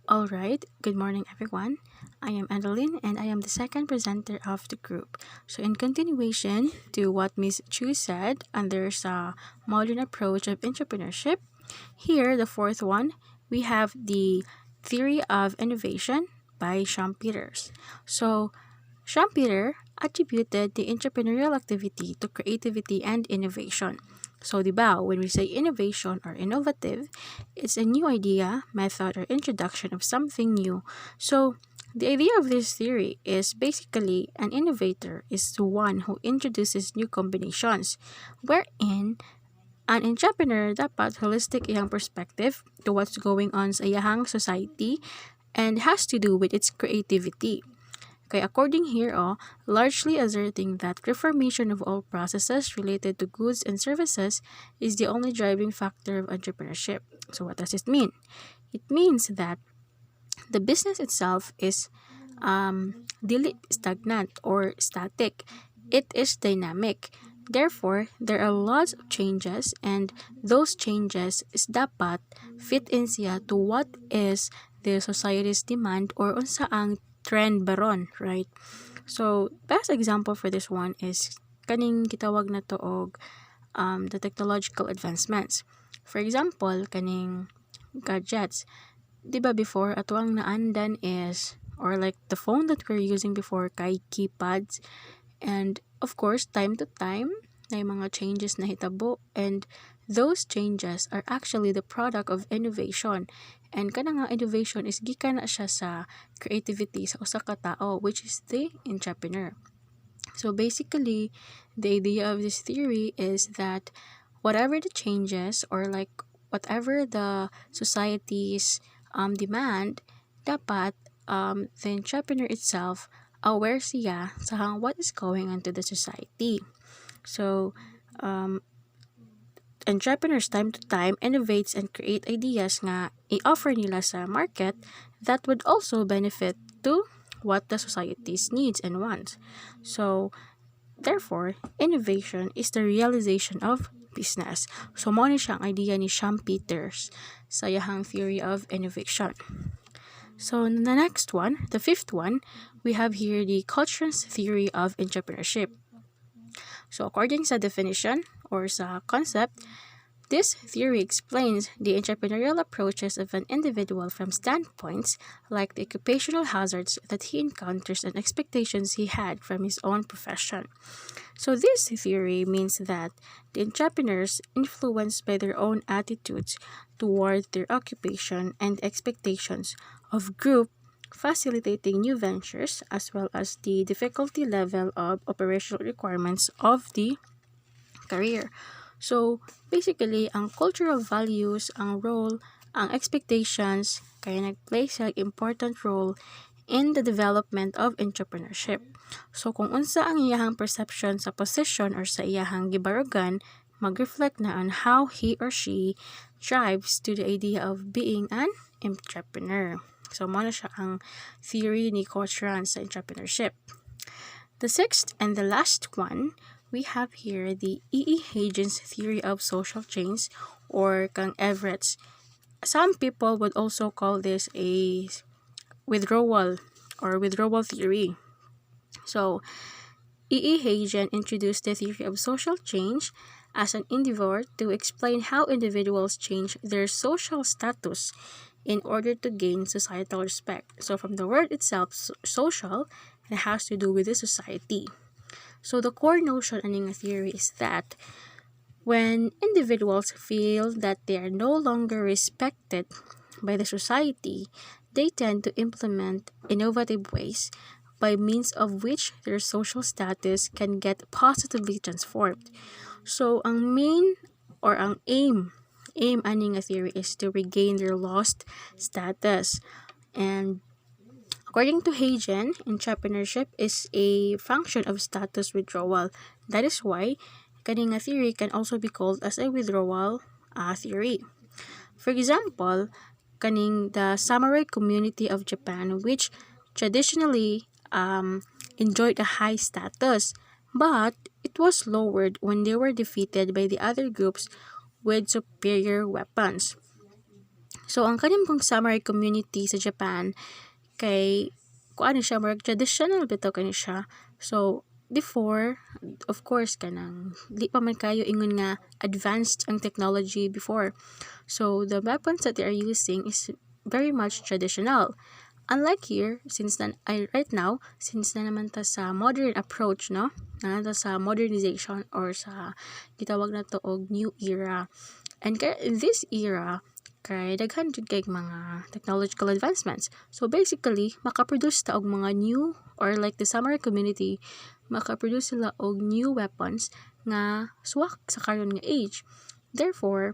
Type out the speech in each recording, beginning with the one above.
Alright, good morning everyone. I am Adeline and I am the second presenter of the group. So, in continuation to what Miss Chu said, and there's a modern approach of entrepreneurship, here, the fourth one, we have the theory of innovation by Schumpeter. So, Schumpeter attributed the entrepreneurial activity to creativity and innovation. So, di ba, when we say innovation or innovative, it's a new idea, method, or introduction of something new. So, the idea of this theory is basically an innovator is the one who introduces new combinations, wherein an entrepreneur dapat holistic iyang perspective to what's going on sa iyang society and has to do with its creativity. Okay, according here, largely asserting that reformation of all processes related to goods and services is the only driving factor of entrepreneurship. So what does it mean? It means that the business itself is dili stagnant or static. It is dynamic. Therefore, there are lots of changes and those changes is dapat fit in siya to what is the society's demand or unsa ang trend baron, right? So, best example for this one is kaning gitawag na to og the technological advancements. For example, kaning gadgets. Di ba before, atuang naandan is, or like the phone that we're using before, kay keypads. And of course, time to time, may mga changes na hitabo and those changes are actually the product of innovation. And kana nga innovation is gikan na siya sa creativity sa usa ka tao, which is the entrepreneur. So basically, the idea of this theory is that whatever the changes or like whatever the society's demand, dapat the entrepreneur itself aware siya sa what is going on to the society. So, entrepreneurs time to time innovates and create ideas nga i-offer nila sa market that would also benefit to what the society's needs and wants. So, therefore, innovation is the realization of business. So, mo ni siya ang idea ni Schumpeter sa iyahang theory of innovation. So, the next one, the fifth one, we have here the Cochrane theory of entrepreneurship. So, according sa definition or sa concept, this theory explains the entrepreneurial approaches of an individual from standpoints like the occupational hazards that he encounters and expectations he had from his own profession. So, this theory means that the entrepreneurs, influenced by their own attitudes toward their occupation and expectations of group, facilitating new ventures as well as the difficulty level of operational requirements of the career. So, basically, ang cultural values, ang role, ang expectations, kaya nag-play sa important role in the development of entrepreneurship. So, kung unsa ang iyahang perception sa position or sa iyahang gibarugan, mag-reflect na on how he or she drives to the idea of being an entrepreneur. So, mo na siya ang theory ni Cochrane sa entrepreneurship. The sixth and the last one, we have here the E.E. Hagen's theory of social chains or kang Everett's. Some people would also call this a withdrawal or withdrawal theory. So, E.E. Hagen introduced the theory of social change as an endeavor to explain how individuals change their social status in order to gain societal respect. So, from the word itself, social, it has to do with the society. So, the core notion in a theory is that when individuals feel that they are no longer respected by the society, they tend to implement innovative ways by means of which their social status can get positively transformed. So, ang main or ang aim aning a theory is to regain their lost status. And according to Hagen, entrepreneurship is a function of status withdrawal. That is why kaning a theory can also be called as a withdrawal theory. For example, kaning the samurai community of Japan, which traditionally enjoyed a high status, but it was lowered when they were defeated by the other groups with superior weapons. So ang kaning pong samurai community sa Japan kay kuan siya more traditional bitaw kani siya. So before, of course kanang di pa man kayo ingon nga advanced ang technology before. So the weapons that they are using is very much traditional. Unlike here, right now, since na naman ta sa modern approach, no? Na ta sa modernization or sa gitawag na to og new era. And in this era, kay daghan jud kay mga technological advancements. So basically, makaproduce ta og mga new or like the samurai community, makaproduce sila og new weapons nga swak sa karon nga age. Therefore,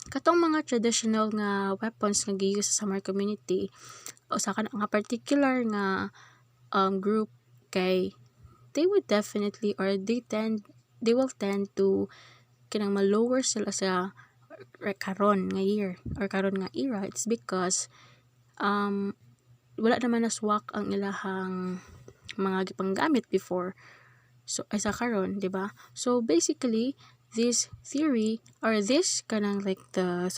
katong mga traditional nga weapons nga giuse sa samurai community o sa kanang nga particular nga group kay they would definitely or they will tend to kinang ma-lower sila sa karon nga year or karon nga era. It's because wala naman na swak ang ilahang mga gipanggamit before, so ay sa karon, di ba? So basically this theory or this kanang like the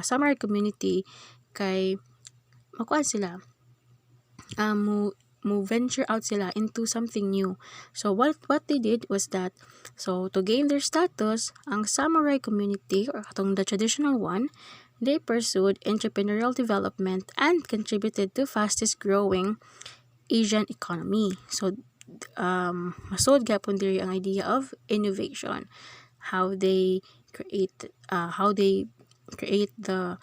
samurai community kay makuan sila mo venture out sila into something new. So what they did was that, so to gain their status, ang samurai community or katong the traditional one, they pursued entrepreneurial development and contributed to fastest growing Asian economy. So masod gapon diri ang idea of innovation, how they create the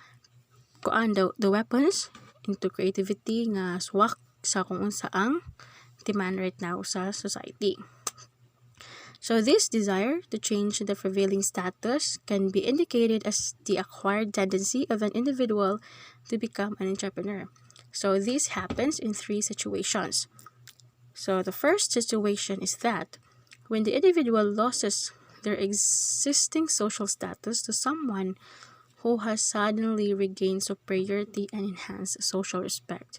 weapons into creativity nga swak sa kung unsa ang demand right now sa society. So this desire to change the prevailing status can be indicated as the acquired tendency of an individual to become an entrepreneur. So this happens in 3 situations. So the first situation is that when the individual loses their existing social status to someone who has suddenly regained superiority and enhanced social respect.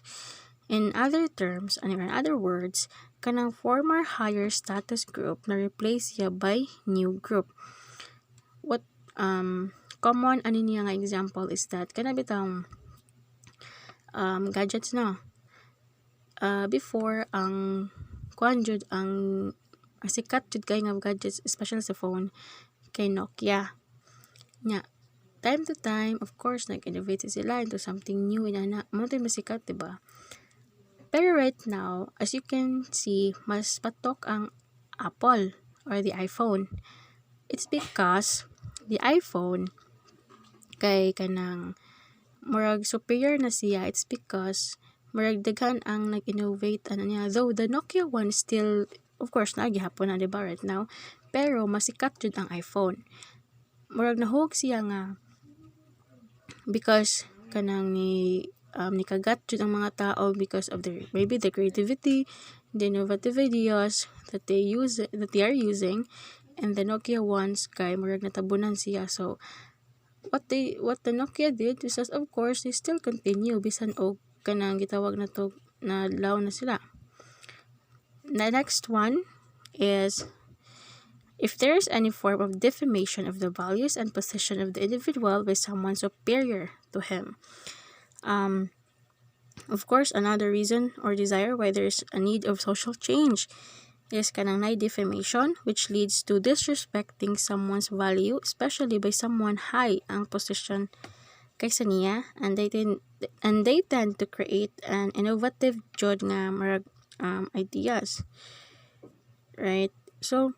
In other terms, and in other words, kanang former higher status group na replace siya by new group. What common ani niya nga example is that kana bitang gadgets na. Before ang kuan jud ang sikat jud kay nga gadgets, especially sa phone kay Nokia. Nya time to time, of course, nag-innovate sila into something new inana. Mo tay masikat, diba? Pero right now, as you can see, mas patok ang Apple or the iPhone. It's because the iPhone kay kanang murag superior na siya. It's because murag daghan ang nag-innovate niya. Though the Nokia one still, of course, nagihapon na, diba, right now? Pero masikat jud ang iPhone. Murag nahug siya nga because kanang nikagat jud ang mga tao because of their maybe the creativity, the innovative ideas that they are using, and the Nokia ones kay murag natabunan siya. So what the Nokia did is that, of course, they still continue bisan og kanang gitawag na to na law na sila. The next one is if there is any form of defamation of the values and position of the individual by someone superior to him. Of course, another reason or desire why there is a need of social change is kanang defamation, which leads to disrespecting someone's value, especially by someone high ang position kaysa niya, and they tend to create an innovative jud nga marag ideas, right? So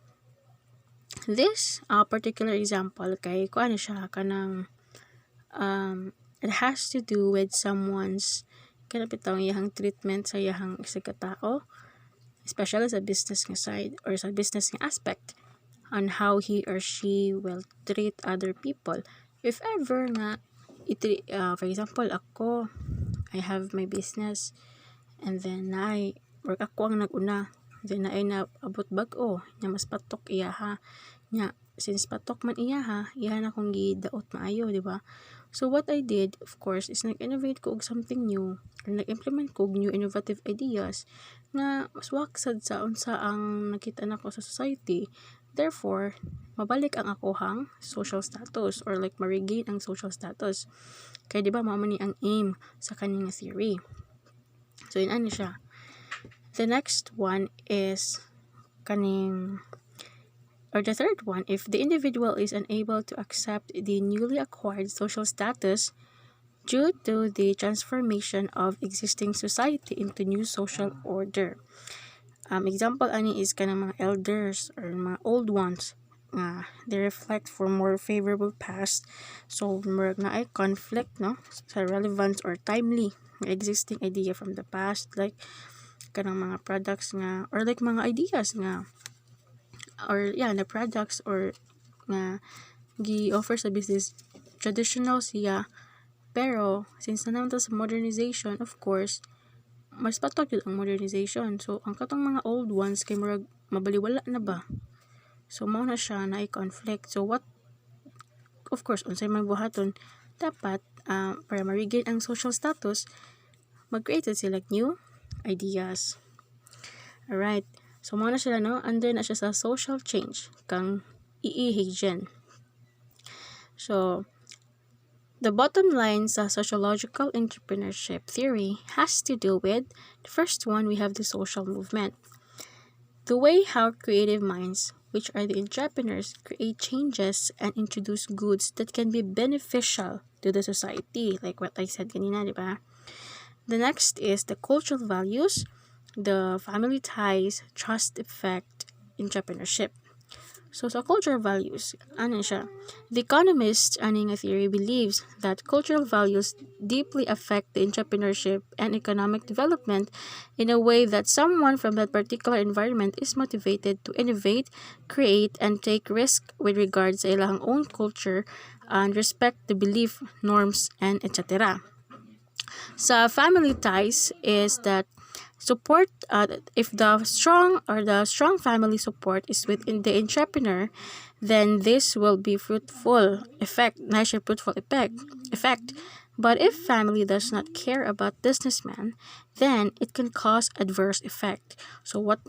this particular example kay kuan siya kanang it has to do with someone's kanapitang iyahang treatment sa iyahang isa ka tao, especially sa business nga side or sa business nga aspect, on how he or she will treat other people. If ever nga for example, ako, I have my business, and then work ako ang naguna, then na abot bag-o nya mas patok iyaha nya, since patok man iyaha na akong gidaot maayo, di ba? So what I did, of course, is nag-innovate ko og something new, or nag-implement ko og new innovative ideas nga mas waksad sa unsa ang nakita nako sa society. therefore, mabalik ang akohang social status or like ma-regain ang social status. Kaya di ba mao man ni ang aim sa kaning theory. So yun ano siya. The next one is kaning or the third one, if the individual is unable to accept the newly acquired social status due to the transformation of existing society into new social order. Example ani is kanang mga elders or mga old ones nga they reflect for more favorable past, so murag na ay conflict no sa relevance or timely nga existing idea from the past, like kanang mga products nga or like mga ideas nga or na products or nga gi-offer sa business traditional siya, pero since na naman to sa modernization, of course mas patok yun ang modernization. So ang katong mga old ones kay murag mabaliwala na ba, so mao na siya na conflict. So what, of course unsay man buhaton, dapat para ma-regain ang social status, mag-create sila new ideas. Alright, so mao na sila no, under na siya sa social change kang iihigen. So the bottom line sa sociological entrepreneurship theory has to do with the first one. We have the social movement, the way how creative minds, which are the entrepreneurs, create changes and introduce goods that can be beneficial to the society, like what I said kanina, di ba? The next is the cultural values, the family ties, trust effect, entrepreneurship. So sa cultural values, ano siya? The Economist aning theory believes that cultural values deeply affect the entrepreneurship and economic development in a way that someone from that particular environment is motivated to innovate, create, and take risk with regards sa ilang own culture and respect the belief, norms, and etc. Sa family ties is that support, if the strong family support is within the entrepreneur, then this will be fruitful effect. But if family does not care about businessman, then it can cause adverse effect. So what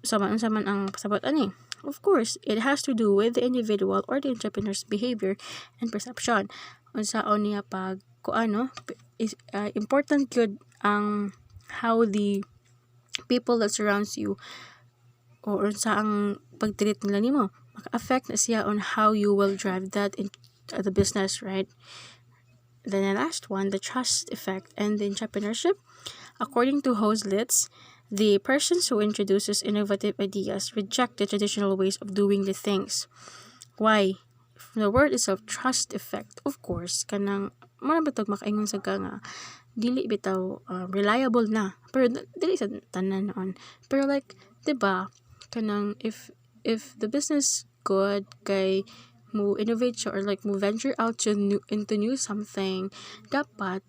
saman ang pasabot ani? Of course, it has to do with the individual or the entrepreneur's behavior and perception. Unsaon niya pag kuano is important good ang how the people that surrounds you or sa ang pagtreat nila nimo maka-affect na siya on how you will drive that in the business, right? Then the last one, the trust effect and the entrepreneurship. According to Hoselitz, the persons who introduces innovative ideas reject the traditional ways of doing the things. Why? From the word itself, trust effect, of course, kanang marabitog makaingon sa ka nga dili bitaw reliable na, pero dili sa tanan noon, pero like diba kanang if the business good kay mo innovate siya or like mo venture out into new something, dapat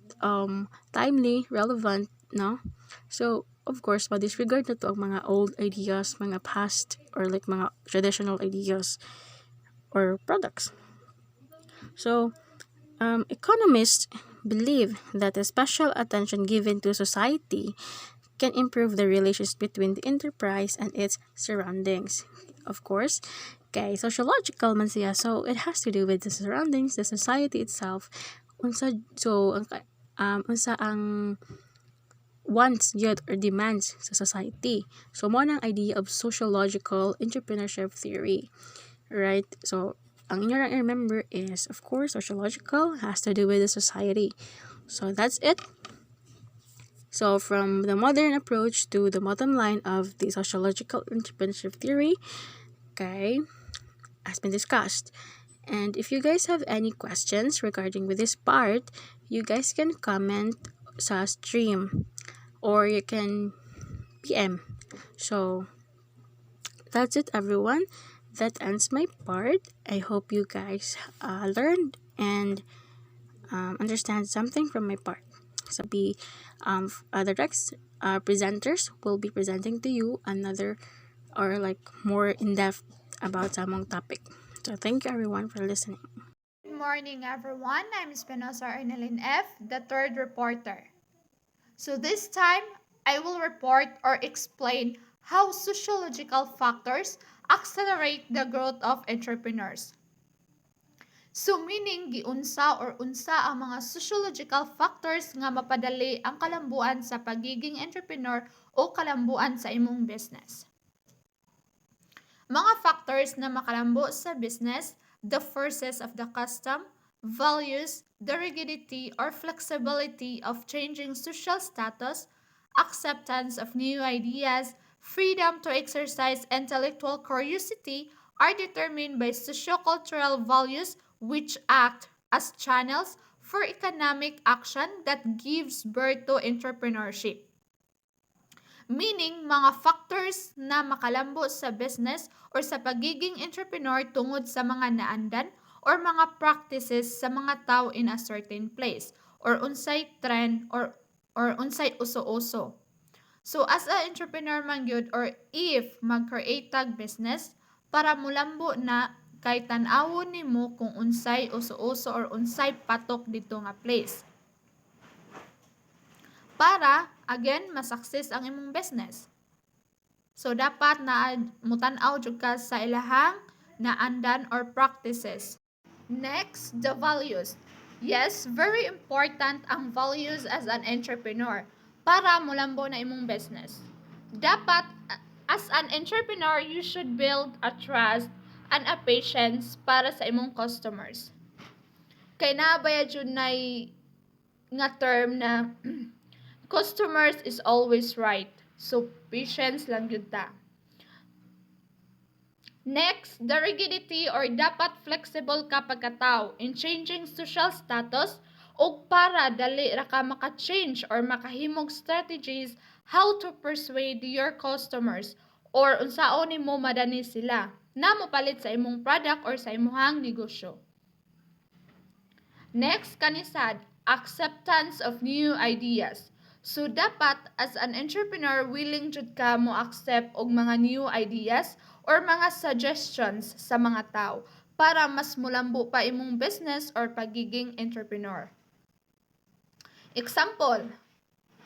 timely, relevant, no? So of course ma-disregard na to ang mga old ideas, mga past or like mga traditional ideas or products. So economists believe that a special attention given to society can improve the relations between the enterprise and its surroundings. Of course, kay sociological man siya, so it has to do with the surroundings, the society itself. Unsa ang wants yet or demands sa society. So mo nang idea of sociological entrepreneurship theory, right? So ang inyo lang remember is, of course, sociological has to do with the society. So that's it. So from the modern approach to the bottom line of the sociological entrepreneurship theory, okay, has been discussed. And if you guys have any questions regarding with this part, you guys can comment sa stream or you can PM. So that's it, everyone. That ends my part. I hope you guys learned and understand something from my part. So the next presenters will be presenting to you another or like more in-depth about samong topic. So thank you everyone for listening. Good morning, everyone. I'm Spinosa Arnelin F., the third reporter. So this time, I will report or explain How sociological factors accelerate the growth of entrepreneurs. So meaning giunsa or unsa ang mga sociological factors nga mapadali ang kalambuan sa pagiging entrepreneur o kalambuan sa imong business. Mga factors na makalambo sa business, the forces of the custom, values, the rigidity or flexibility of changing social status, acceptance of new ideas, freedom to exercise intellectual curiosity are determined by sociocultural values which act as channels for economic action that gives birth to entrepreneurship. Meaning, mga factors na makalambo sa business or sa pagiging entrepreneur tungod sa mga naandan or mga practices sa mga tao in a certain place or unsay trend or unsay uso-uso. So as a entrepreneur man gyud or if mag-create tag business para mulambo na kay tan-awon nimo kung unsay uso-uso or unsay patok dito nga place. Para again ma-success ang imong business. So dapat na mutan-aw jud ka sa ilahang naandan or practices. Next, the values. Yes, very important ang values as an entrepreneur para mulambo na imong business. Dapat as an entrepreneur, you should build a trust and a patience para sa imong customers. Kay nabayad jud nay nga term na customers is always right. So patience lang yun ta. Next, the rigidity or dapat flexible ka pagkatao in changing social status o para dali ra ka maka-change or makahimog strategies how to persuade your customers or unsaon nimo madani sila na mopalit sa imong product or sa imong negosyo. Next, kanisad, acceptance of new ideas. So dapat as an entrepreneur willing jud ka mo accept og mga new ideas or mga suggestions sa mga tao para mas mulambo pa imong business or pagiging entrepreneur. Example,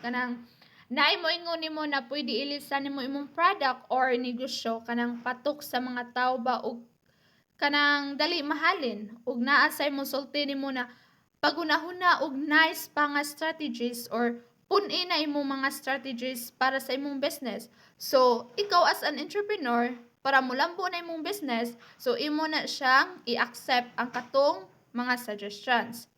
kanang naay mo ingon nimo na pwede ilisan nimo imong product or negosyo kanang patok sa mga tao ba og kanang dali mahalin ug naa say mo sulti nimo na pagunahuna og nice pa nga strategies or pun-i na imong mga strategies para sa imong business. So, ikaw as an entrepreneur, para mulambo na imong business, so imo na siyang i-accept ang katong mga suggestions.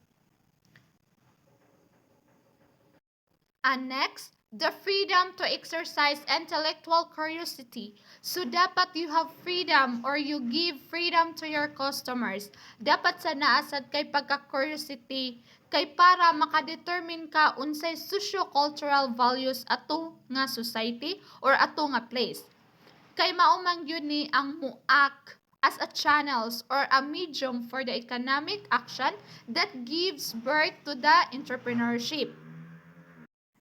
And next, the freedom to exercise intellectual curiosity. So, dapat you have freedom or you give freedom to your customers. Dapat sa naasad kay pagka-curiosity kay para makadetermine ka unsay socio-cultural values ato nga society or ato nga place. Kay maumang yun ni ang muak as a channels or a medium for the economic action that gives birth to the entrepreneurship.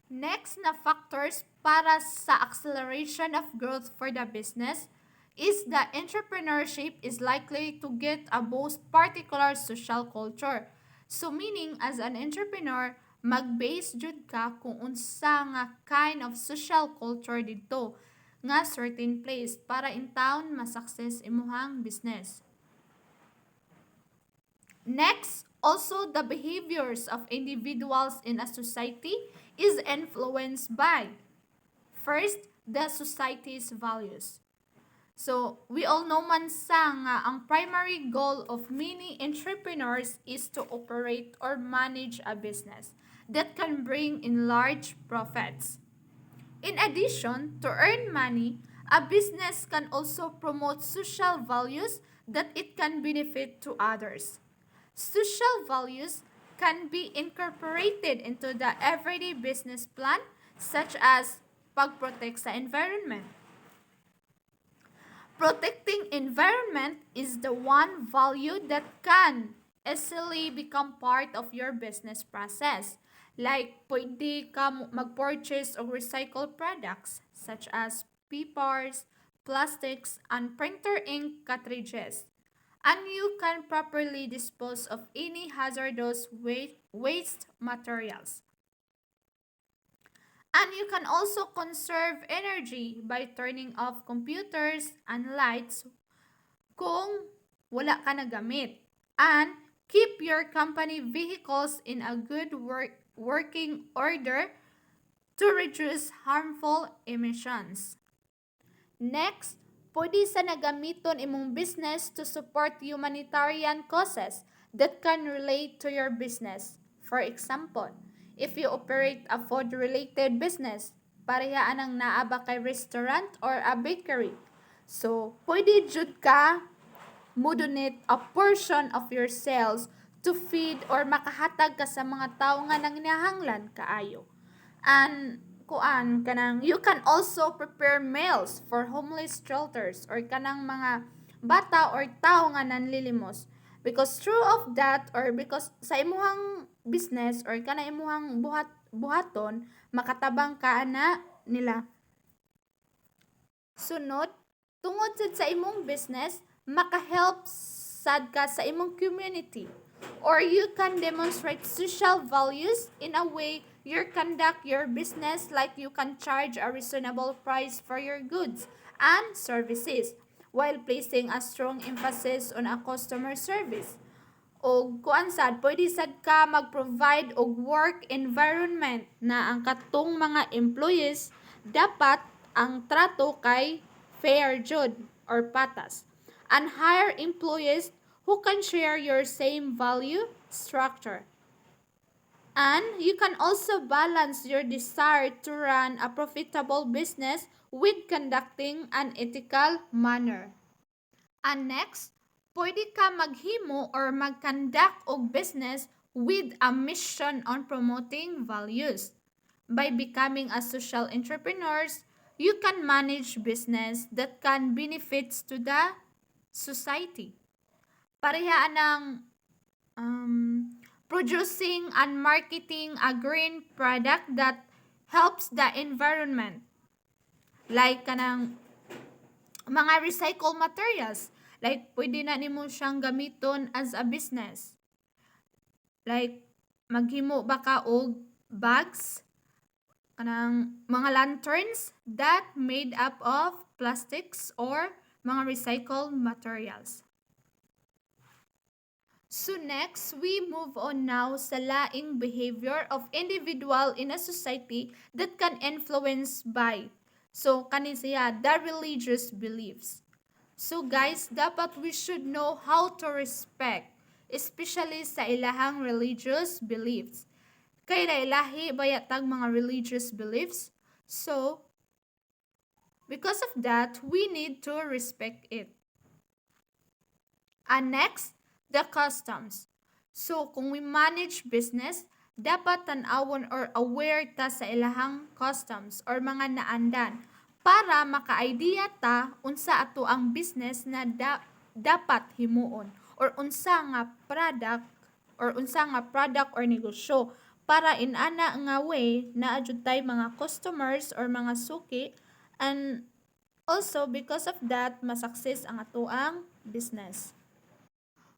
Next na factors para sa acceleration of growth for the business is the entrepreneurship is likely to get a boost particular social culture. So meaning as an entrepreneur, mag-base jud ka kung unsa nga kind of social culture dito nga certain place para in town ma-success imuhang business. Next, also the behaviors of individuals in a society is influenced by first, the society's values. So, we all know man sa nga ang primary goal of many entrepreneurs is to operate or manage a business that can bring in large profits. In addition, to earn money, a business can also promote social values that it can benefit to others. Social values can be incorporated into the everyday business plan such as pag-protect sa environment. Protecting environment is the one value that can easily become part of your business process. Like, pwede ka mag-purchase of recycled products such as papers, plastics, and printer ink cartridges. And you can properly dispose of any hazardous waste materials. And you can also conserve energy by turning off computers and lights kung wala ka nagamit. And keep your company vehicles in a good working order to reduce harmful emissions. Next, pwede sa nagamiton imong business to support humanitarian causes that can relate to your business. For example, if you operate a food-related business, parehaan ang naa ba kay restaurant or a bakery. So, pwede jud ka mo-donate a portion of your sales to feed or makahatag ka sa mga tao nga nanginahanglan kaayo. And kuan kanang you can also prepare meals for homeless shelters or kanang mga bata or tao nga nanlilimos because through of that or because sa imuhang business or kana imuhang buhaton makatabang ka ana nila. Sunod, tungod sad sa imong business, maka-help sad ka sa imong community. Or you can demonstrate social values in a way you conduct your business like you can charge a reasonable price for your goods and services while placing a strong emphasis on a customer service. O kuan sad, pwede sad ka mag-provide og work environment na ang katong mga employees dapat ang trato kay fair jud or patas. And hire employees who can share your same value structure. And you can also balance your desire to run a profitable business with conducting an ethical manner. And next, pwede ka maghimo or mag-conduct og business with a mission on promoting values. By becoming a social entrepreneurs, you can manage business that can benefits to the society. Parehaan ng producing and marketing a green product that helps the environment. Like kanang mga recycled materials. Like, pwede na nimo siyang gamiton as a business. Like, maghimo ba ka og bags, kanang mga lanterns that made up of plastics or mga recycled materials. So next, we move on now sa laing behavior of individual in a society that can influence by. So, kani siya, the religious beliefs. So guys, dapat we should know how to respect, especially sa ilahang religious beliefs. Kay ilahi bayatag mga religious beliefs. So, because of that, we need to respect it. And next, the customs. So, kung we manage business, dapat tanawon or aware ta sa ilahang customs or mga naandan para maka-idea ta unsa ato ang business na dapat himuon or unsa nga product or negosyo para inana nga way na adjud tay mga customers or mga suki and also because of that masakses ang ato ang business.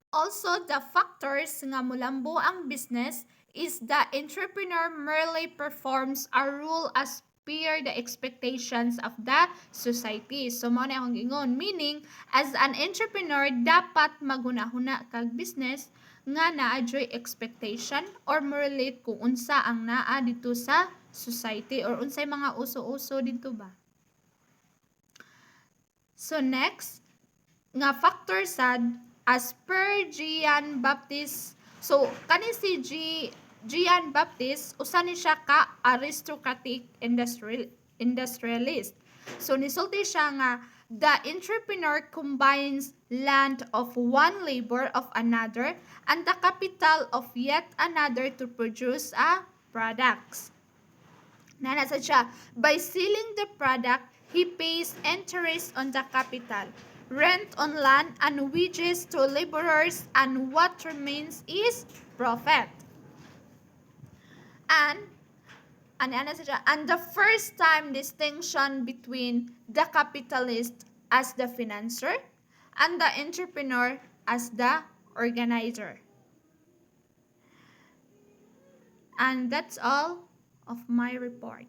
Also, the factors nga mulambo ang business is the entrepreneur merely performs a role as per the expectations of the society. So, mao na akong gingon. Meaning, as an entrepreneur, dapat maghuna-huna kag business nga naa-joy expectation or merely kung unsa ang naa dito sa society or unsay mga uso-uso dito ba. So, next, nga factor sad as per Gian Baptist. So, kani si Gian Baptist, usa ni siya ka aristocratic industrialist. So, nisulti siya nga, the entrepreneur combines land of one labor of another and the capital of yet another to produce a products. Nanasa siya, by selling the product, he pays interest on the capital, rent on land, and wages to laborers, and what remains is profit. And the first time distinction between the capitalist as the financer and the entrepreneur as the organizer. And that's all of my report.